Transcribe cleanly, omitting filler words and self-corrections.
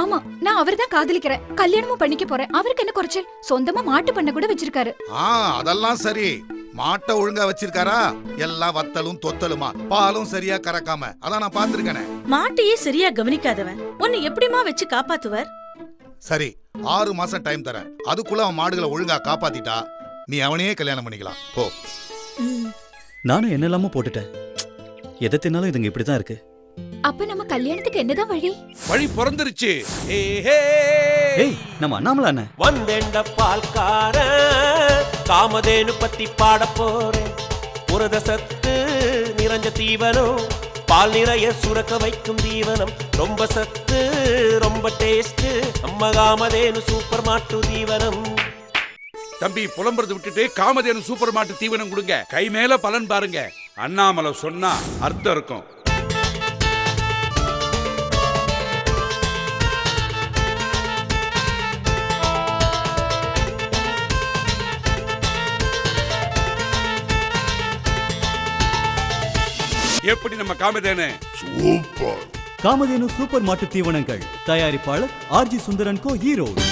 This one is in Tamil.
ஆமா, நான் அவர்தான் காதலிக்கிறேன், கல்யாணமும் பண்ணிக்க போறேன். அவருக்கு என்ன குறைச்சல்? சொந்தமா மாட்டு பண்ண கூட வச்சிருக்காரு. அதெல்லாம் சரி. மாட்டை ஒழுங்கா வச்சிருக்காரா? எல்லாம் வத்தலும் தொத்தலுமா, பாலும் சரியா கறக்காம. அதான் நான் பாத்துருக்கேனே. மாட்டையே சரியா கவனிக்காதவன் உன்னை எப்படிமா வச்சு காப்பாத்துவார்? சரி, 6 மாசம் டைம் தரேன். அதுக்குள்ள அவன் மாடுகளை ஒழுங்கா காப்பாத்திட்டா நீ அவனையே கல்யாணம் பண்ணிக்கலாம். போ. நானும் என்னெல்லாமோ போட்டுட்டேன். எதை தின்னாலும் இதுங்க இப்படிதான் இருக்கு. அப்ப நம்ம கல்யாணத்துக்கு என்னதான் வழி? வழி பிறந்துருச்சு. ஏய், நம்ம அண்ணாமலை அண்ணன் வந்தெண்ட பால்கார காமதேனு பத்தி பாட போறேன். புரத சத்து நிறைஞ்ச தீவனம், பால் நிறைய சுரக்க வைக்கும் தீவனம். ரொம்ப சத்து, ரொம்ப டேஸ்ட், நம்ம காமதேனு சூப்பர் மாட்டு தீவனம். தம்பி, புலம்புறது விட்டுட்டு காமதேனு சூப்பர் மாட்டு தீவனம் கொடுங்க. கை மேல பலன் பாருங்க. அண்ணாமலை சொன்னா அர்த்தம் இருக்கும். எப்படி நம்ம காமதேனு சூப்பர். காமதேனு சூப்பர் மாட்டு தீவனங்கள். தயாரிப்பாளர் RG சுந்தரன் கோ, ஈரோடு.